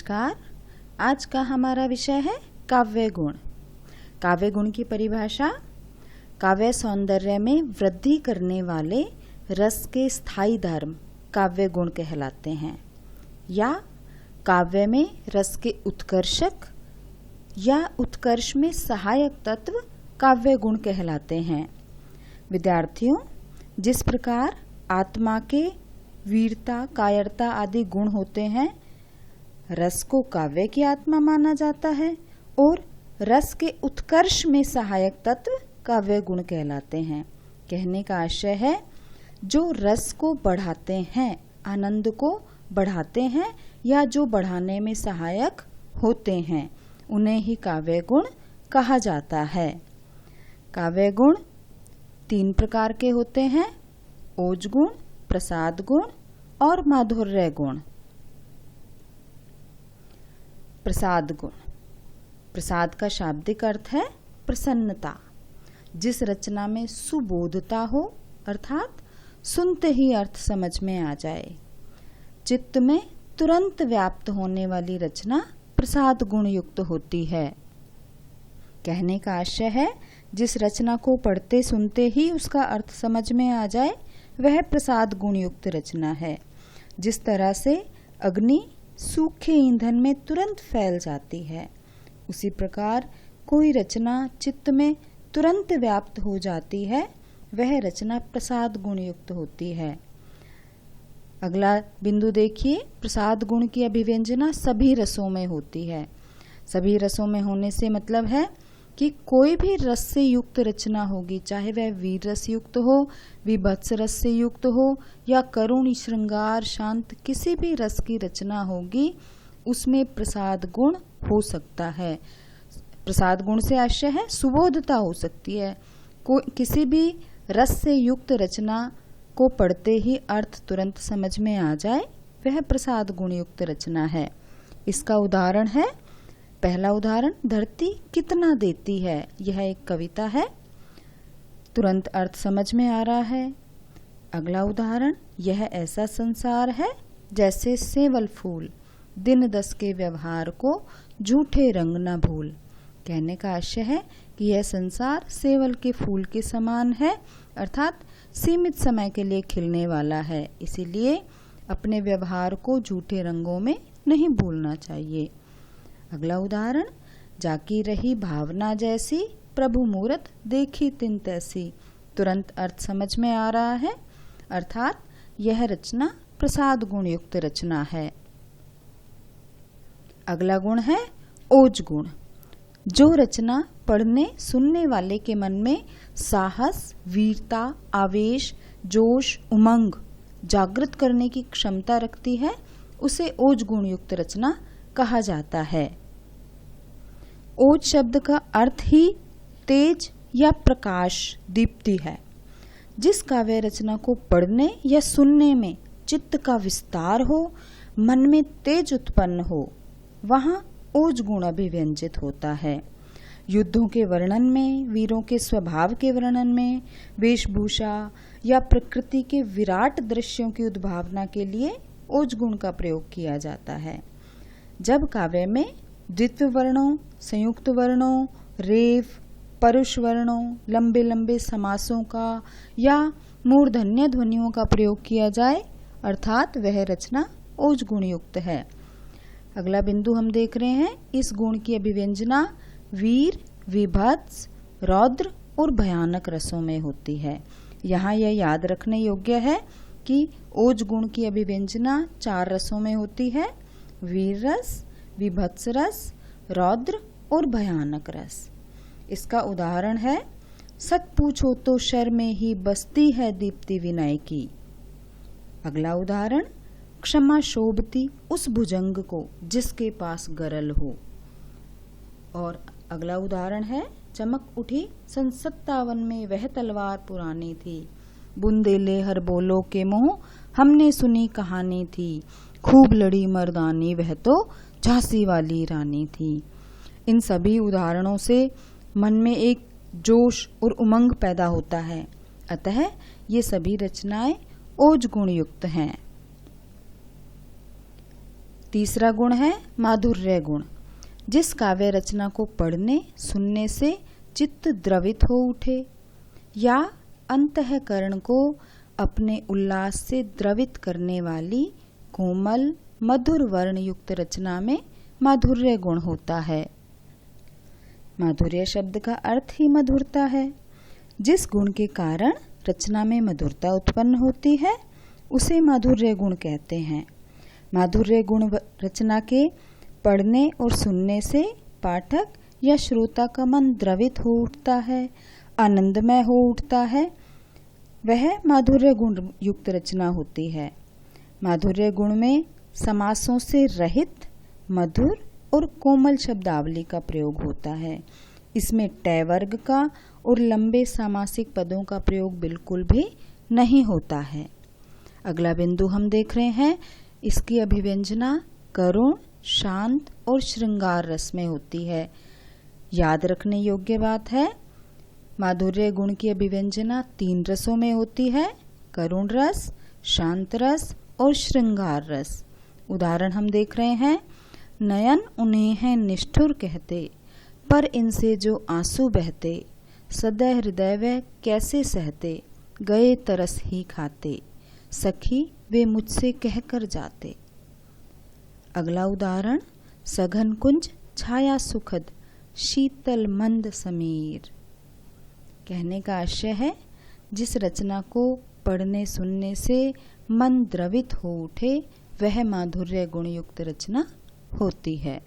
नमस्कार। आज का हमारा विषय है काव्य गुण। काव्य गुण की परिभाषा: काव्य सौंदर्य में वृद्धि करने वाले रस के स्थायी धर्म काव्य गुण कहलाते हैं, या काव्य में रस के उत्कर्षक या उत्कर्ष में सहायक तत्व काव्य गुण कहलाते हैं। विद्यार्थियों, जिस प्रकार आत्मा के वीरता, कायरता आदि गुण होते हैं, रस को काव्य की आत्मा माना जाता है और रस के उत्कर्ष में सहायक तत्व काव्य गुण कहलाते हैं। कहने का आशय है, जो रस को बढ़ाते हैं, आनंद को बढ़ाते हैं या जो बढ़ाने में सहायक होते हैं, उन्हें ही काव्य गुण कहा जाता है। काव्य गुण 3 प्रकार के होते हैं: ओज गुण, प्रसाद गुण और माधुर्य गुण। प्रसाद गुण। प्रसाद का शाब्दिक अर्थ है प्रसन्नता। जिस रचना में सुबोधता हो, अर्थात सुनते ही अर्थ समझ में आ जाए, चित्त में तुरंत व्याप्त होने वाली रचना प्रसाद गुण युक्त होती है। कहने का आशय है, जिस रचना को पढ़ते सुनते ही उसका अर्थ समझ में आ जाए, वह प्रसाद गुण युक्त रचना है। जिस तरह से अग्नि सूखे ईंधन में तुरंत फैल जाती है, उसी प्रकार कोई रचना चित्त में तुरंत व्याप्त हो जाती है, वह रचना प्रसाद गुण युक्त होती है। अगला बिंदु देखिए, प्रसाद गुण की अभिव्यंजना सभी रसों में होती है। सभी रसों में होने से मतलब है कि कोई भी रस से युक्त रचना होगी, चाहे वह वीर रस युक्त हो, विभत्स रस से युक्त हो या करुण, श्रृंगार, शांत, किसी भी रस की रचना होगी, उसमें प्रसाद गुण हो सकता है। प्रसाद गुण से आशय है सुबोधता हो सकती है। किसी भी रस से युक्त रचना को पढ़ते ही अर्थ तुरंत समझ में आ जाए, वह प्रसाद गुण युक्त रचना है। इसका उदाहरण है, पहला उदाहरण, धरती कितना देती है। यह एक कविता है, तुरंत अर्थ समझ में आ रहा है। अगला उदाहरण, यह ऐसा संसार है जैसे सेवल फूल, दिन 10 के व्यवहार को झूठे रंग न भूल। कहने का आशय है कि यह संसार सेवल के फूल के समान है, अर्थात सीमित समय के लिए खिलने वाला है, इसीलिए अपने व्यवहार को झूठे रंगों में नहीं भूलना चाहिए। अगला उदाहरण, जाकी रही भावना जैसी, प्रभु मूरत देखी तिन तैसी। तुरंत अर्थ समझ में आ रहा है, अर्थात यह रचना प्रसाद गुण युक्त रचना है। अगला गुण है ओज गुण। जो रचना पढ़ने सुनने वाले के मन में साहस, वीरता, आवेश, जोश, उमंग जागृत करने की क्षमता रखती है, उसे ओज गुण युक्त रचना कहा जाता है। ओज शब्द का अर्थ ही तेज या प्रकाश, दीप्ति है। जिस काव्य रचना को पढ़ने या सुनने में चित्त का विस्तार हो, मन में तेज उत्पन्न हो, वहां ओज गुण अभिव्यंजित होता है। युद्धों के वर्णन में, वीरों के स्वभाव के वर्णन में, वेशभूषा या प्रकृति के विराट दृश्यों की उद्भावना के लिए ओज गुण का प्रयोग किया जाता है। जब काव्य में द्वित्व वर्णों, संयुक्त वर्णों, रेफ, परुष वर्णों, लंबे लंबे समासों का या मूर्धन्य ध्वनियों का प्रयोग किया जाए, अर्थात वह रचना ओज गुण युक्त है। अगला बिंदु हम देख रहे हैं, इस गुण की अभिव्यंजना वीर, विभत्स, रौद्र और भयानक रसों में होती है। यहाँ यह याद रखने योग्य है कि ओज गुण की अभिव्यंजना 4 रसों में होती है: वीर रस, विभत्स रस, रौद्र और भयानक रस। इसका उदाहरण है, सच पूछो तो शर में ही बसती है दीप्ति विनय की। अगला उदाहरण, क्षमा शोभती उस भुजंग को जिसके पास गरल हो। और अगला उदाहरण है, चमक उठी सन 57 में वह तलवार पुरानी थी। बुंदेले हर बोलो के मोह हमने सुनी कहानी थी। खूब लड़ी मर्दानी वह तो झांसी वाली रानी थी। इन सभी उदाहरणों से मन में एक जोश और उमंग पैदा होता है, अतः ये सभी रचनाएं ओज गुण युक्त हैं। तीसरा गुण है माधुर्य गुण। जिस काव्य रचना को पढ़ने सुनने से चित्त द्रवित हो उठे या अंतःकरण को अपने उल्लास से द्रवित करने वाली कोमल मधुर वर्ण युक्त रचना में माधुर्य गुण होता है। माधुर्य शब्द का अर्थ ही मधुरता है। जिस गुण के कारण रचना में मधुरता उत्पन्न होती है उसे माधुर्य गुण कहते हैं। माधुर्य गुण रचना के पढ़ने और सुनने से पाठक या श्रोता का मन द्रवित हो उठता है, आनंदमय हो उठता है, वह माधुर्य गुण युक्त रचना होती है। माधुर्य गुण में समासों से रहित मधुर और कोमल शब्दावली का प्रयोग होता है। इसमें टय वर्ग का और लंबे सामासिक पदों का प्रयोग बिल्कुल भी नहीं होता है। अगला बिंदु हम देख रहे हैं, इसकी अभिव्यंजना करुण, शांत और श्रृंगार रस में होती है। याद रखने योग्य बात है, माधुर्य गुण की अभिव्यंजना 3 रसों में होती है, करुण रस, शांत रस और श्रृंगार रस। उदाहरण हम देख रहे हैं, नयन उन्हें हैं निष्ठुर कहते, पर इनसे जो आंसू बहते, सदै हृदय वे कैसे सहते, गए तरस ही खाते, सखी वे मुझसे कहकर जाते। अगला उदाहरण, सघन कुंज छाया सुखद, शीतल मंद समीर। कहने का आशय है, जिस रचना को पढ़ने सुनने से मन द्रवित हो उठे वह माधुर्य गुण युक्त रचना होती है।